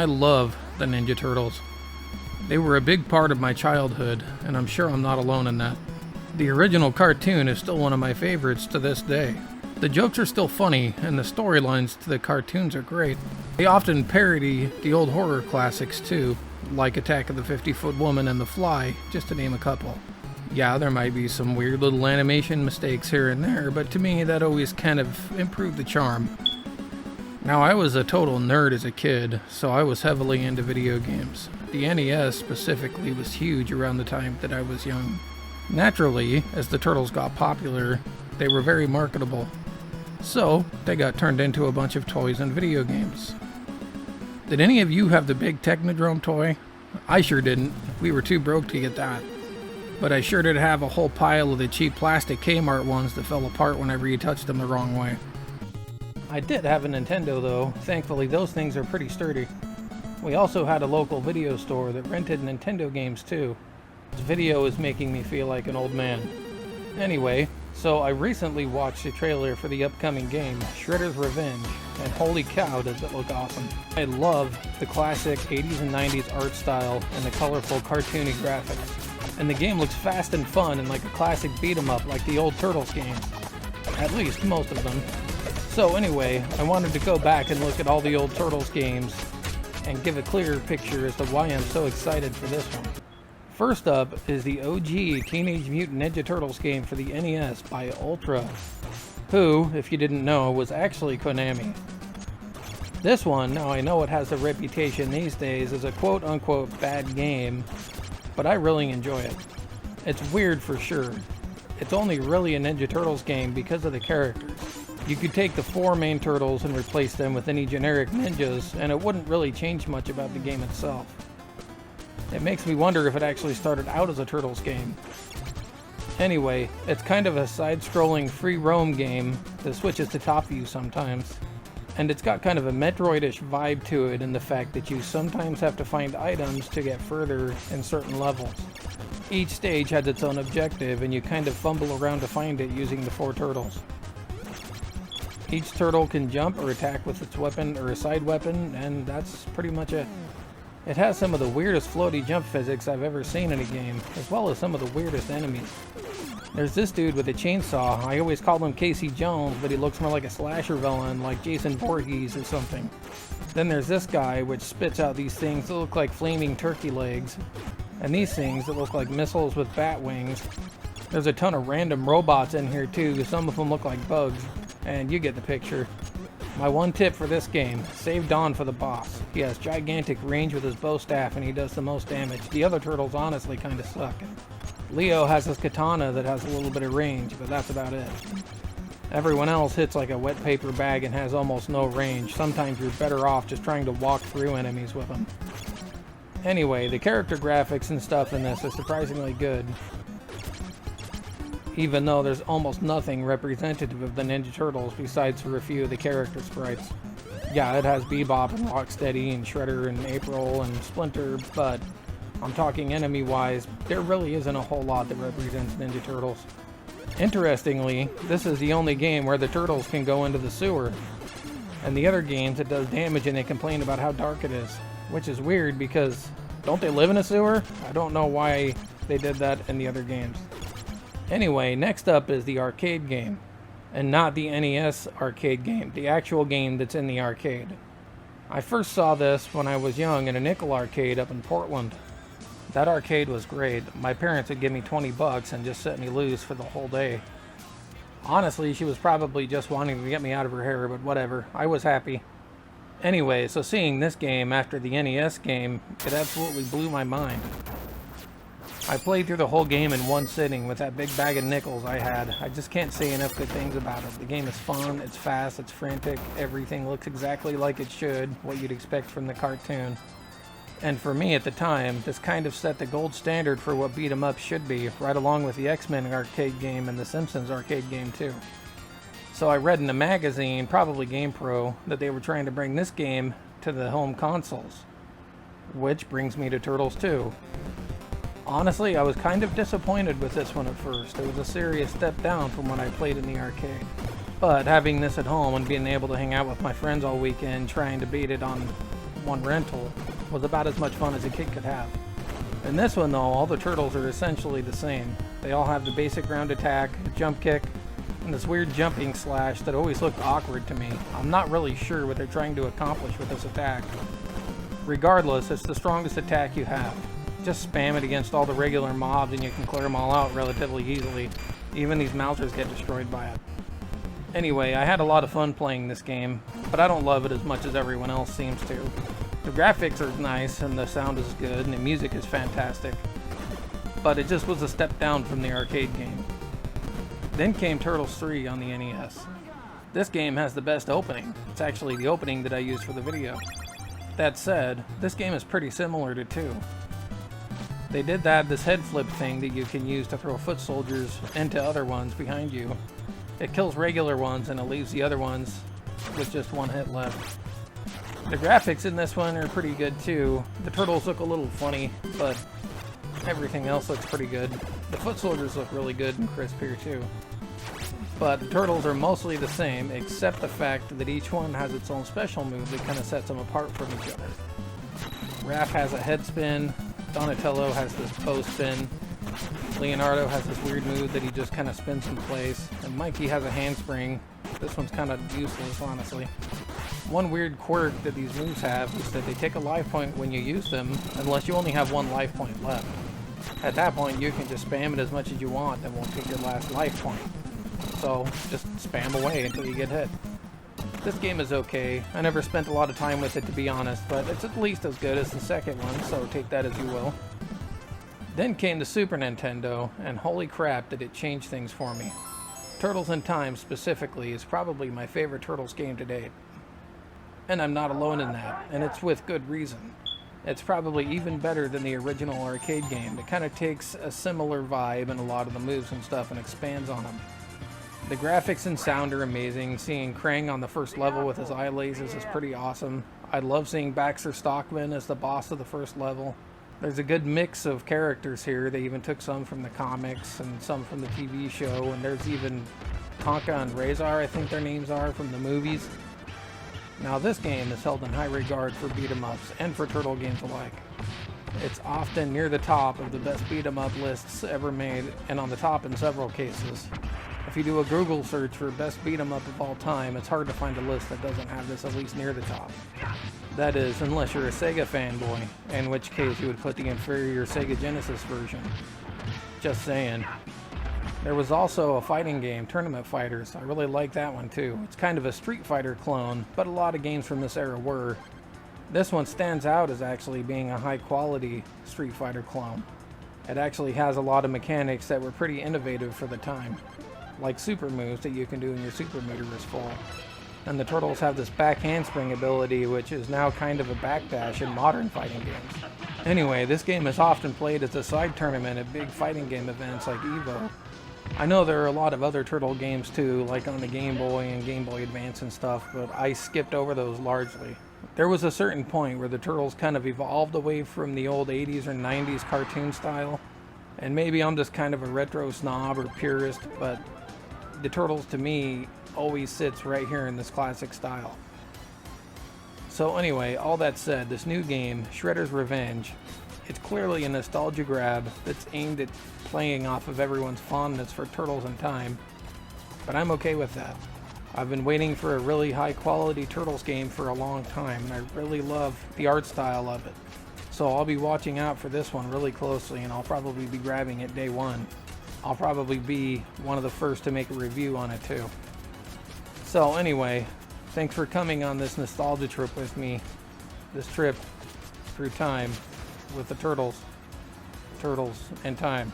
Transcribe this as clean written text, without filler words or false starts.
I love the Ninja Turtles. They were a big part of my childhood, and I'm sure I'm not alone in that. The original cartoon is still one of my favorites to this day. The jokes are still funny, and the storylines to the cartoons are great. They often parody the old horror classics too, like Attack of the 50-Foot Woman and The Fly, just to name a couple. Yeah, there might be some weird little animation mistakes here and there, but to me that always kind of improved the charm. Now, I was a total nerd as a kid, so I was heavily into video games. The NES specifically was huge around the time that I was young. Naturally, as the Turtles got popular, they were very marketable. So, they got turned into a bunch of toys and video games. Did any of you have the big Technodrome toy? I sure didn't. We were too broke to get that. But I sure did have a whole pile of the cheap plastic Kmart ones that fell apart whenever you touched them the wrong way. I did have a Nintendo though. Thankfully those things are pretty sturdy. We also had a local video store that rented Nintendo games too. This video is making me feel like an old man. Anyway, so I recently watched a trailer for the upcoming game, Shredder's Revenge, and holy cow does it look awesome. I love the classic 80s and 90s art style and the colorful cartoony graphics. And the game looks fast and fun and like a classic beat 'em up like the old Turtles games. At least most of them. So anyway, I wanted to go back and look at all the old Turtles games and give a clearer picture as to why I'm so excited for this one. First up is the OG Teenage Mutant Ninja Turtles game for the NES by Ultra, who, if you didn't know, was actually Konami. This one, now I know it has a reputation these days as a quote-unquote bad game, but I really enjoy it. It's weird for sure. It's only really a Ninja Turtles game because of the characters. You could take the 4 main turtles and replace them with any generic ninjas, and it wouldn't really change much about the game itself. It makes me wonder if it actually started out as a Turtles game. Anyway, it's kind of a side-scrolling free roam game that switches to top view sometimes. And it's got kind of a Metroid-ish vibe to it in the fact that you sometimes have to find items to get further in certain levels. Each stage has its own objective and you kind of fumble around to find it using the 4 turtles. Each turtle can jump or attack with its weapon or a side weapon, and that's pretty much it. It has some of the weirdest floaty jump physics I've ever seen in a game, as well as some of the weirdest enemies. There's this dude with a chainsaw. I always call him Casey Jones, but he looks more like a slasher villain, like Jason Voorhees or something. Then there's this guy, which spits out these things that look like flaming turkey legs, and these things that look like missiles with bat wings. There's a ton of random robots in here too, some of them look like bugs, and you get the picture. My one tip for this game, save Don for the boss. He has gigantic range with his bow staff and he does the most damage. The other turtles honestly kinda suck. Leo has his katana that has a little bit of range, but that's about it. Everyone else hits like a wet paper bag and has almost no range. Sometimes you're better off just trying to walk through enemies with them. Anyway, the character graphics and stuff in this are surprisingly good, even though there's almost nothing representative of the Ninja Turtles besides for a few of the character sprites. Yeah, it has Bebop and Rocksteady and Shredder and April and Splinter, but I'm talking enemy-wise, there really isn't a whole lot that represents Ninja Turtles. Interestingly, this is the only game where the Turtles can go into the sewer. And the other games, it does damage and they complain about how dark it is. Which is weird because, don't they live in a sewer? I don't know why they did that in the other games. Anyway, next up is the arcade game. And not the NES arcade game, the actual game that's in the arcade. I first saw this when I was young in a nickel arcade up in Portland. That arcade was great. My parents would give me $20 and just set me loose for the whole day. Honestly, she was probably just wanting to get me out of her hair, but whatever. I was happy. Anyway, so seeing this game after the NES game, it absolutely blew my mind. I played through the whole game in one sitting with that big bag of nickels I had. I just can't say enough good things about it. The game is fun, it's fast, it's frantic, everything looks exactly like it should, what you'd expect from the cartoon. And for me at the time, this kind of set the gold standard for what beat 'em up should be, right along with the X-Men arcade game and the Simpsons arcade game too. So I read in a magazine, probably GamePro, that they were trying to bring this game to the home consoles. Which brings me to Turtles 2. Honestly, I was kind of disappointed with this one at first. It was a serious step down from when I played in the arcade. But having this at home and being able to hang out with my friends all weekend trying to beat it on one rental, was about as much fun as a kid could have. In this one though, all the turtles are essentially the same. They all have the basic ground attack, jump kick, and this weird jumping slash that always looked awkward to me. I'm not really sure what they're trying to accomplish with this attack. Regardless, it's the strongest attack you have. Just spam it against all the regular mobs and you can clear them all out relatively easily. Even these Mousers get destroyed by it. Anyway, I had a lot of fun playing this game, but I don't love it as much as everyone else seems to. The graphics are nice and the sound is good and the music is fantastic, but it just was a step down from the arcade game. Then came Turtles 3 on the NES. This game has the best opening. It's actually the opening that I used for the video. That said, this game is pretty similar to 2. They did this head flip thing that you can use to throw foot soldiers into other ones behind you. It kills regular ones and it leaves the other ones with just one hit left. The graphics in this one are pretty good too. The turtles look a little funny, but everything else looks pretty good. The foot soldiers look really good and crisp here too. But the turtles are mostly the same, except the fact that each one has its own special move that kind of sets them apart from each other. Raph has a head spin, Donatello has this bow spin, Leonardo has this weird move that he just kind of spins in place, and Mikey has a handspring. This one's kind of useless, honestly. One weird quirk that these moves have is that they take a life point when you use them, unless you only have one life point left. At that point, you can just spam it as much as you want and won't take your last life point. So, just spam away until you get hit. This game is okay. I never spent a lot of time with it, to be honest, but it's at least as good as the second one, so take that as you will. Then came the Super Nintendo, and holy crap did it change things for me. Turtles in Time, specifically, is probably my favorite Turtles game to date. And I'm not alone in that, and it's with good reason. It's probably even better than the original arcade game. It kind of takes a similar vibe in a lot of the moves and stuff and expands on them. The graphics and sound are amazing. Seeing Krang on the first level with his eye lasers is pretty awesome. I love seeing Baxter Stockman as the boss of the first level. There's a good mix of characters here. They even took some from the comics and some from the TV show, and there's even Tonka and Razor, I think their names are, from the movies. Now this game is held in high regard for beat-em-ups and for turtle games alike. It's often near the top of the best beat-em-up lists ever made, and on the top in several cases. If you do a Google search for best beat-em-up of all time, it's hard to find a list that doesn't have this at least near the top. That is, unless you're a Sega fanboy, in which case you would put the inferior Sega Genesis version. Just saying. There was also a fighting game, Tournament Fighters. I really like that one too. It's kind of a Street Fighter clone, but a lot of games from this era were. This one stands out as actually being a high-quality Street Fighter clone. It actually has a lot of mechanics that were pretty innovative for the time, like super moves that you can do when your super meter is full. And the turtles have this back handspring ability, which is now kind of a backdash in modern fighting games. Anyway, this game is often played as a side tournament at big fighting game events like EVO. I know there are a lot of other turtle games too, like on the Game Boy and Game Boy Advance and stuff, but I skipped over those largely. There was a certain point where the turtles kind of evolved away from the old 80s or 90s cartoon style, and maybe I'm just kind of a retro snob or purist, but the turtles to me always sits right here in this classic style. So anyway, all that said, this new game, Shredder's Revenge, it's clearly a nostalgia grab that's aimed at playing off of everyone's fondness for Turtles in Time, but I'm okay with that. I've been waiting for a really high quality Turtles game for a long time, and I really love the art style of it. So I'll be watching out for this one really closely, and I'll probably be grabbing it day one. I'll probably be one of the first to make a review on it too. So anyway, thanks for coming on this nostalgia trip with me. This trip through time with the Turtles in Time.